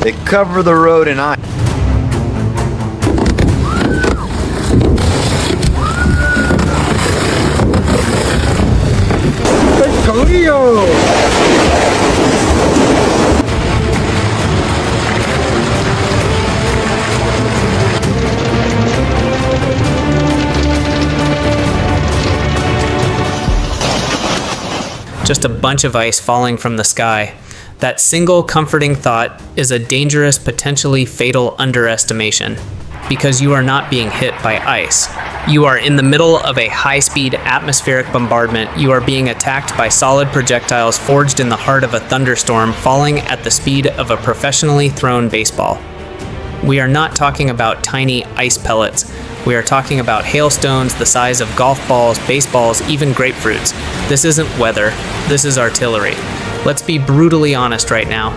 They cover the road in ice. Just a bunch of ice falling from the sky. That single comforting thought is a dangerous, potentially fatal underestimation, because you are not being hit by ice. You are in the middle of a high-speed atmospheric bombardment. You are being attacked by solid projectiles forged in the heart of a thunderstorm, falling at the speed of a professionally thrown baseball. We are not talking about tiny ice pellets. We are talking about hailstones the size of golf balls, baseballs, even grapefruits. This isn't weather, this is artillery. Let's be brutally honest right now.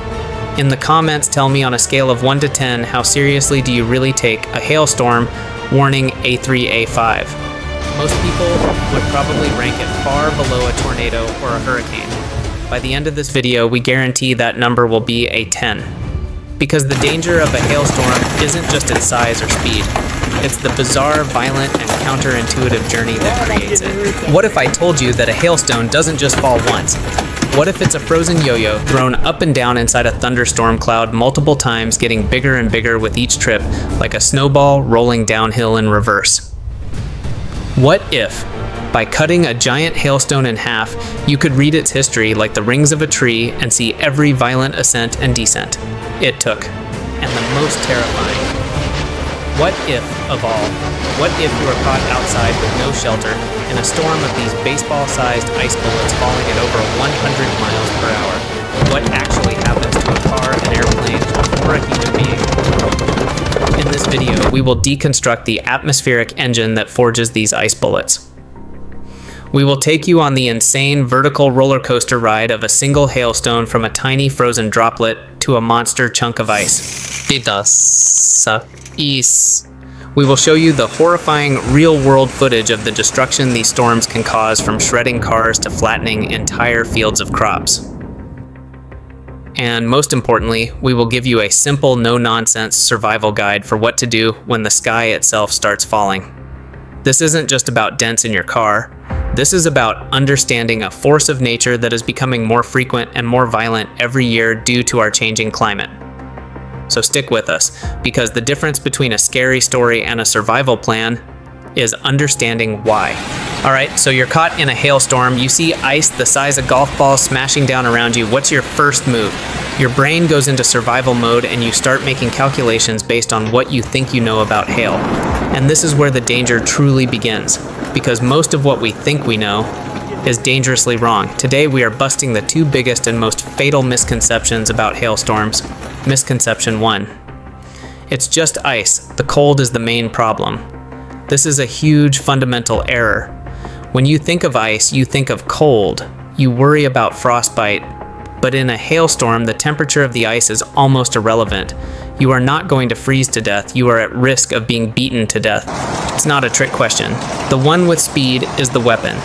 In the comments, tell me on a scale of 1 to 10, how seriously do you really take a hailstorm warning A3, A5? Most people would probably rank it far below a tornado or a hurricane. By the end of this video, we guarantee that number will be a 10. Because the danger of a hailstorm isn't just its size or speed. It's the bizarre, violent, and counterintuitive journey that creates it. What if I told you that a hailstone doesn't just fall once? What if it's a frozen yo-yo thrown up and down inside a thunderstorm cloud multiple times, getting bigger and bigger with each trip, like a snowball rolling downhill in reverse? What if, by cutting a giant hailstone in half, you could read its history like the rings of a tree and see every violent ascent and descent it took? And the most terrifying, what if of all, what if you are caught outside with no shelter in a storm of these baseball-sized ice bullets falling at over 100 miles per hour? What actually happens to a car, an airplane, or a human being? In this video, we will deconstruct the atmospheric engine that forges these ice bullets. We will take you on the insane vertical roller coaster ride of a single hailstone from a tiny frozen droplet to a monster chunk of ice. We will show you the horrifying real-world footage of the destruction these storms can cause, from shredding cars to flattening entire fields of crops. And most importantly, we will give you a simple, no-nonsense survival guide for what to do when the sky itself starts falling. This isn't just about dents in your car. This is about understanding a force of nature that is becoming more frequent and more violent every year due to our changing climate. So stick with us, because the difference between a scary story and a survival plan is understanding why. All right, so you're caught in a hailstorm. You see ice the size of golf balls smashing down around you. What's your first move? Your brain goes into survival mode and you start making calculations based on what you think you know about hail. And this is where the danger truly begins, because most of what we think we know is dangerously wrong. Today we are busting the two biggest and most fatal misconceptions about hailstorms. Misconception 1. It's just ice. The cold is the main problem. This is a huge fundamental error. When you think of ice, you think of cold. You worry about frostbite. But in a hailstorm, the temperature of the ice is almost irrelevant. You are not going to freeze to death. You are at risk of being beaten to death. It's not a trick question. The one with speed is the weapon.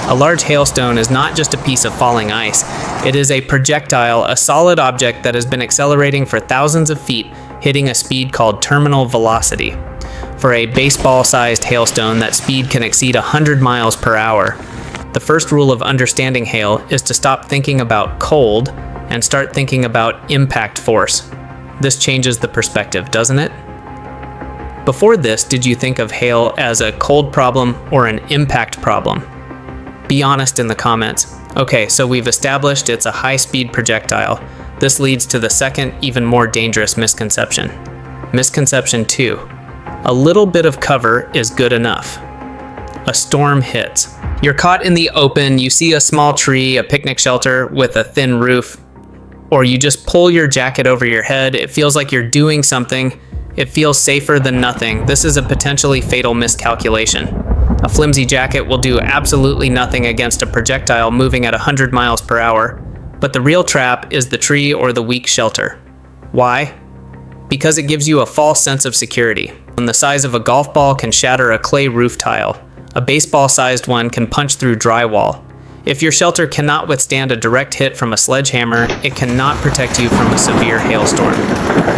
A large hailstone is not just a piece of falling ice. It is a projectile, a solid object that has been accelerating for thousands of feet, hitting a speed called terminal velocity. For a baseball-sized hailstone, that speed can exceed 100 miles per hour. The first rule of understanding hail is to stop thinking about cold and start thinking about impact force. This changes the perspective, doesn't it? Before this, did you think of hail as a cold problem or an impact problem? Be honest in the comments. Okay, so we've established it's a high-speed projectile. This leads to the second, even more dangerous misconception. Misconception 2. A little bit of cover is good enough. A storm hits. You're caught in the open, you see a small tree, a picnic shelter with a thin roof, or you just pull your jacket over your head. It feels like you're doing something. It feels safer than nothing. This is a potentially fatal miscalculation. A flimsy jacket will do absolutely nothing against a projectile moving at 100 miles per hour, but the real trap is the tree or the weak shelter. Why? Because it gives you a false sense of security. When the size of a golf ball can shatter a clay roof tile, a baseball-sized one can punch through drywall. If your shelter cannot withstand a direct hit from a sledgehammer, it cannot protect you from a severe hailstorm.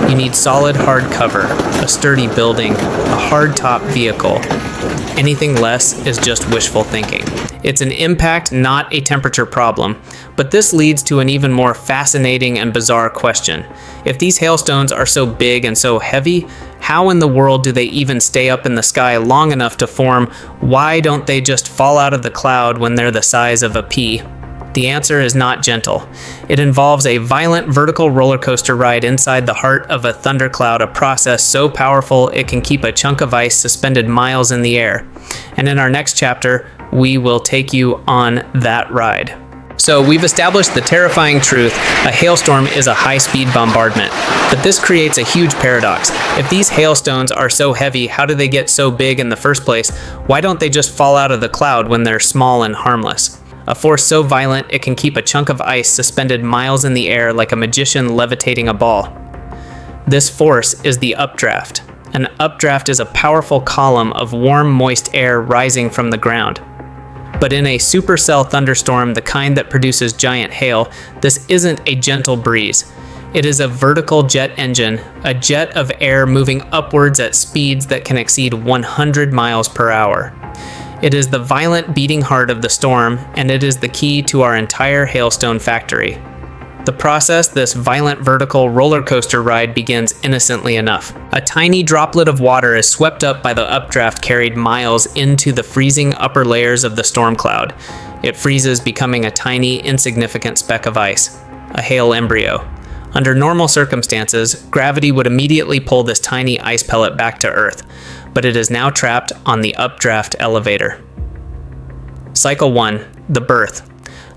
You need solid, hard cover, a sturdy building, a hard-top vehicle. Anything less is just wishful thinking. It's an impact, not a temperature problem. But this leads to an even more fascinating and bizarre question. If these hailstones are so big and so heavy, how in the world do they even stay up in the sky long enough to form? Why don't they just fall out of the cloud when they're the size of a pea? The answer is not gentle. It involves a violent vertical roller coaster ride inside the heart of a thundercloud, a process so powerful it can keep a chunk of ice suspended miles in the air. And in our next chapter, we will take you on that ride. So we've established the terrifying truth: a hailstorm is a high-speed bombardment. But this creates a huge paradox. If these hailstones are so heavy, how do they get so big in the first place? Why don't they just fall out of the cloud when they're small and harmless? A force so violent it can keep a chunk of ice suspended miles in the air like a magician levitating a ball. This force is the updraft. An updraft is a powerful column of warm, moist air rising from the ground. But in a supercell thunderstorm, the kind that produces giant hail, this isn't a gentle breeze. It is a vertical jet engine, a jet of air moving upwards at speeds that can exceed 100 miles per hour. It is the violent beating heart of the storm, and it is the key to our entire hailstone factory. The process, this violent vertical roller coaster ride, begins innocently enough. A tiny droplet of water is swept up by the updraft, carried miles into the freezing upper layers of the storm cloud. It freezes, becoming a tiny, insignificant speck of ice, a hail embryo. Under normal circumstances, gravity would immediately pull this tiny ice pellet back to Earth, but it is now trapped on the Updraft Elevator. Cycle 1. The birth.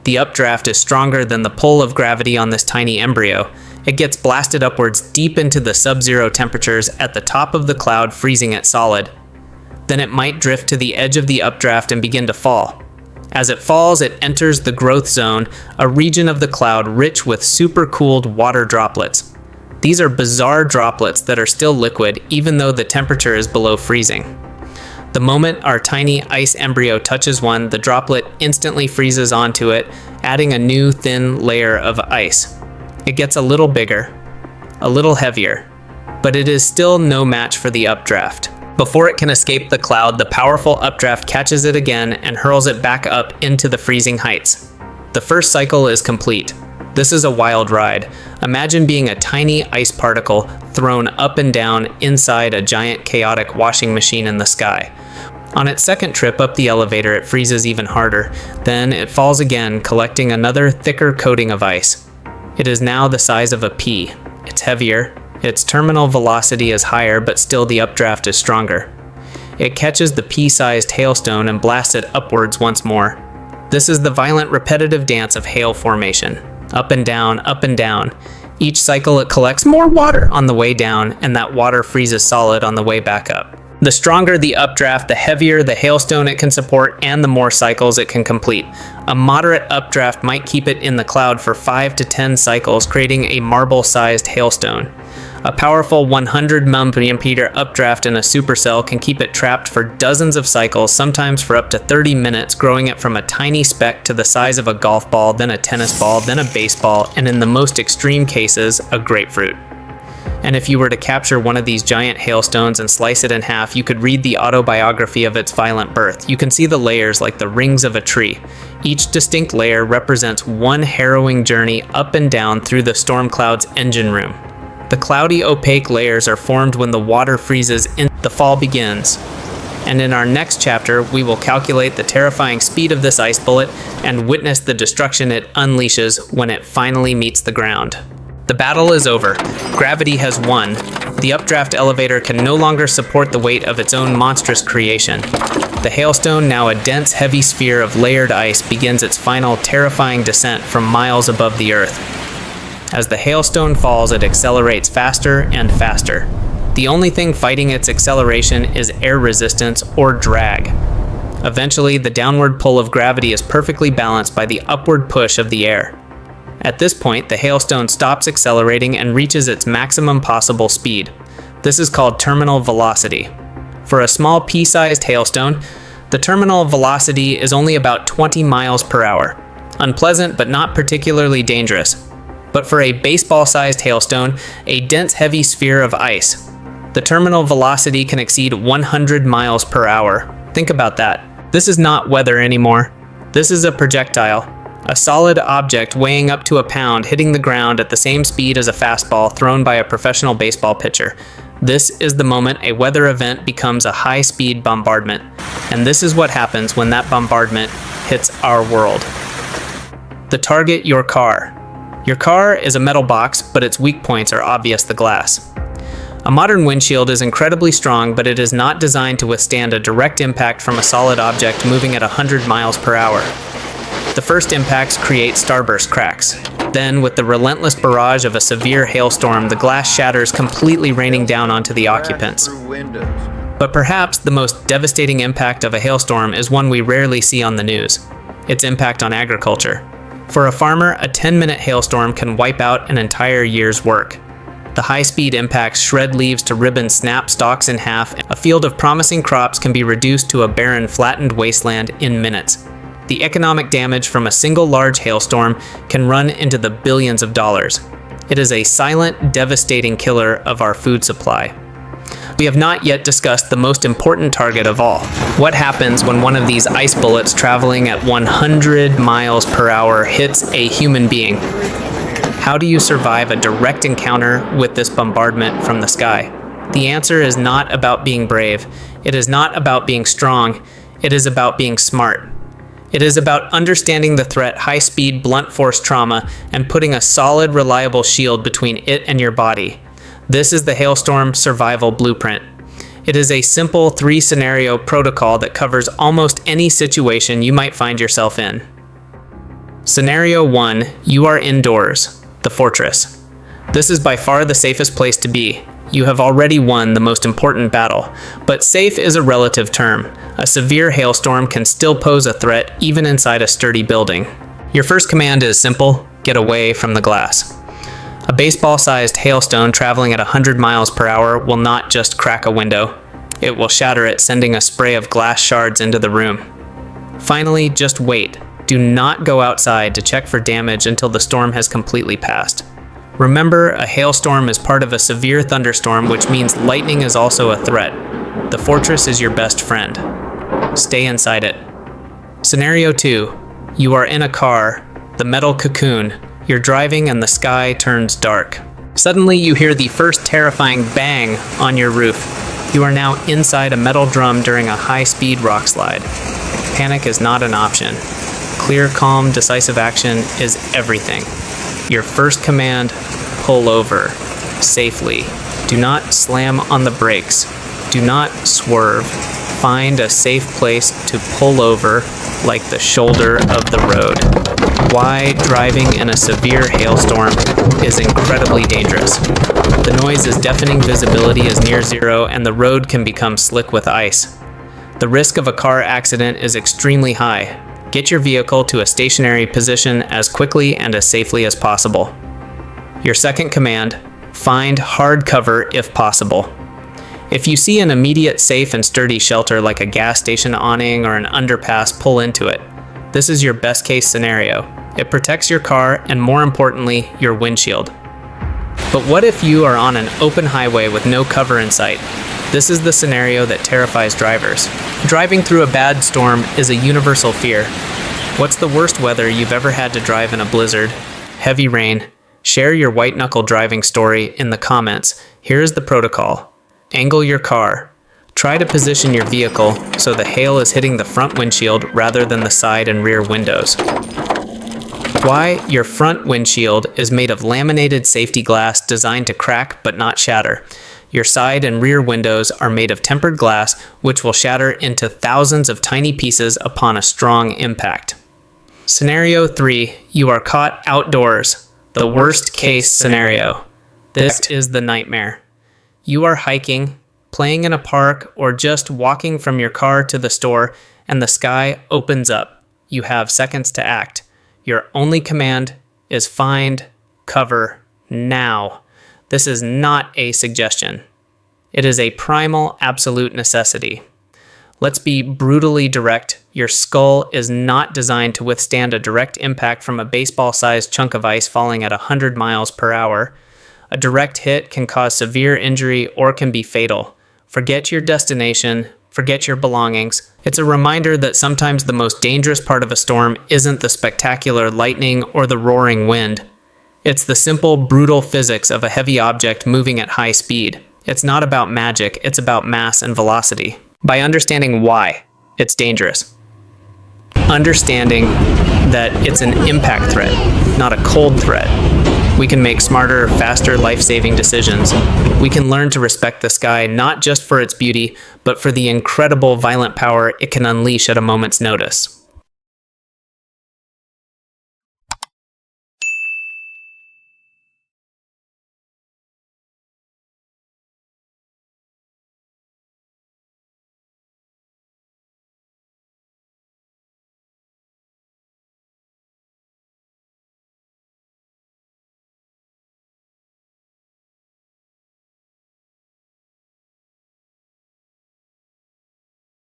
The updraft is stronger than the pull of gravity on this tiny embryo. It gets blasted upwards deep into the sub-zero temperatures at the top of the cloud, freezing it solid. Then it might drift to the edge of the updraft and begin to fall. As it falls, it enters the growth zone, a region of the cloud rich with supercooled water droplets. These are bizarre droplets that are still liquid, even though the temperature is below freezing. The moment our tiny ice embryo touches one, the droplet instantly freezes onto it, adding a new thin layer of ice. It gets a little bigger, a little heavier, but it is still no match for the updraft. Before it can escape the cloud, the powerful updraft catches it again and hurls it back up into the freezing heights. The first cycle is complete. This is a wild ride. Imagine being a tiny ice particle thrown up and down inside a giant chaotic washing machine in the sky. On its second trip up the elevator, it freezes even harder. Then it falls again, collecting another thicker coating of ice. It is now the size of a pea. It's heavier. Its terminal velocity is higher, but still the updraft is stronger. It catches the pea-sized hailstone and blasts it upwards once more. This is the violent, repetitive dance of hail formation. Up and down, up and down. Each cycle it collects more water on the way down, and that water freezes solid on the way back up. The stronger the updraft, the heavier the hailstone it can support, and the more cycles it can complete. A moderate updraft might keep it in the cloud for 5 to 10 cycles, creating a marble-sized hailstone. A powerful 100 mm updraft in a supercell can keep it trapped for dozens of cycles, sometimes for up to 30 minutes, growing it from a tiny speck to the size of a golf ball, then a tennis ball, then a baseball, and in the most extreme cases, a grapefruit. And if you were to capture one of these giant hailstones and slice it in half, you could read the autobiography of its violent birth. You can see the layers like the rings of a tree. Each distinct layer represents one harrowing journey up and down through the storm cloud's engine room. The cloudy, opaque layers are formed when the water freezes and the fall begins. And in our next chapter, we will calculate the terrifying speed of this ice bullet and witness the destruction it unleashes when it finally meets the ground. The battle is over. Gravity has won. The updraft elevator can no longer support the weight of its own monstrous creation. The hailstone, now a dense, heavy sphere of layered ice, begins its final terrifying descent from miles above the earth. As the hailstone falls, it accelerates faster and faster. The only thing fighting its acceleration is air resistance or drag. Eventually, the downward pull of gravity is perfectly balanced by the upward push of the air. At this point, the hailstone stops accelerating and reaches its maximum possible speed. This is called terminal velocity. For a small pea-sized hailstone, the terminal velocity is only about 20 miles per hour. Unpleasant, but not particularly dangerous. But for a baseball-sized hailstone, a dense, heavy sphere of ice, the terminal velocity can exceed 100 miles per hour. Think about that. This is not weather anymore. This is a projectile. A solid object weighing up to a pound hitting the ground at the same speed as a fastball thrown by a professional baseball pitcher. This is the moment a weather event becomes a high-speed bombardment. And this is what happens when that bombardment hits our world. The target, your car. Your car is a metal box, but its weak points are obvious: the glass. A modern windshield is incredibly strong, but it is not designed to withstand a direct impact from a solid object moving at 100 miles per hour. The first impacts create starburst cracks. Then, with the relentless barrage of a severe hailstorm, the glass shatters, completely raining down onto the occupants. But perhaps the most devastating impact of a hailstorm is one we rarely see on the news: its impact on agriculture. For a farmer, a 10-minute hailstorm can wipe out an entire year's work. The high-speed impacts shred leaves to ribbons, snap stalks in half. A field of promising crops can be reduced to a barren, flattened wasteland in minutes. The economic damage from a single large hailstorm can run into the billions of dollars. It is a silent, devastating killer of our food supply. We have not yet discussed the most important target of all. What happens when one of these ice bullets traveling at 100 miles per hour hits a human being? How do you survive a direct encounter with this bombardment from the sky? The answer is not about being brave. It is not about being strong. It is about being smart. It is about understanding the threat, high-speed, blunt force trauma, and putting a solid, reliable shield between it and your body. This is the Hailstorm Survival Blueprint. It is a simple 3-scenario protocol that covers almost any situation you might find yourself in. Scenario 1, you are indoors, the fortress. This is by far the safest place to be. You have already won the most important battle, but safe is a relative term. A severe hailstorm can still pose a threat even inside a sturdy building. Your first command is simple: get away from the glass. A baseball-sized hailstone traveling at 100 miles per hour will not just crack a window. It will shatter it, sending a spray of glass shards into the room. Finally, just wait. Do not go outside to check for damage until the storm has completely passed. Remember, a hailstorm is part of a severe thunderstorm, which means lightning is also a threat. The fortress is your best friend. Stay inside it. Scenario 2. You are in a car, the metal cocoon. You're driving and the sky turns dark. Suddenly you hear the first terrifying bang on your roof. You are now inside a metal drum during a high-speed rock slide. Panic is not an option. Clear, calm, decisive action is everything. Your first command: pull over. Safely. Do not slam on the brakes. Do not swerve. Find a safe place to pull over, like the shoulder of the road. Why driving in a severe hailstorm is incredibly dangerous. The noise is deafening, visibility is near zero, and the road can become slick with ice. The risk of a car accident is extremely high. Get your vehicle to a stationary position as quickly and as safely as possible. Your second command: find hard cover if possible. If you see an immediate safe and sturdy shelter like a gas station awning or an underpass, pull into it. This is your best case scenario. It protects your car and, more importantly, your windshield. But what if you are on an open highway with no cover in sight? This is the scenario that terrifies drivers. Driving through a bad storm is a universal fear. What's the worst weather you've ever had to drive in a blizzard? Heavy rain? Share your white-knuckle driving story in the comments. Here is the protocol. Angle your car. Try to position your vehicle so the hail is hitting the front windshield rather than the side and rear windows. Why? Your front windshield is made of laminated safety glass designed to crack but not shatter. Your side and rear windows are made of tempered glass, which will shatter into thousands of tiny pieces upon a strong impact. Scenario 3. You are caught outdoors. The worst case scenario. This is the nightmare. You are hiking, playing in a park, or just walking from your car to the store, and the sky opens up. You have seconds to act. Your only command is find cover now. This is not a suggestion. It is a primal, absolute necessity. Let's be brutally direct. Your skull is not designed to withstand a direct impact from a baseball-sized chunk of ice falling at 100 miles per hour. A direct hit can cause severe injury or can be fatal. Forget your destination, forget your belongings. It's a reminder that sometimes the most dangerous part of a storm isn't the spectacular lightning or the roaring wind. It's the simple, brutal physics of a heavy object moving at high speed. It's not about magic, it's about mass and velocity. By understanding why it's dangerous, understanding that it's an impact threat, not a cold threat, we can make smarter, faster, life-saving decisions. We can learn to respect the sky not just for its beauty, but for the incredible violent power it can unleash at a moment's notice.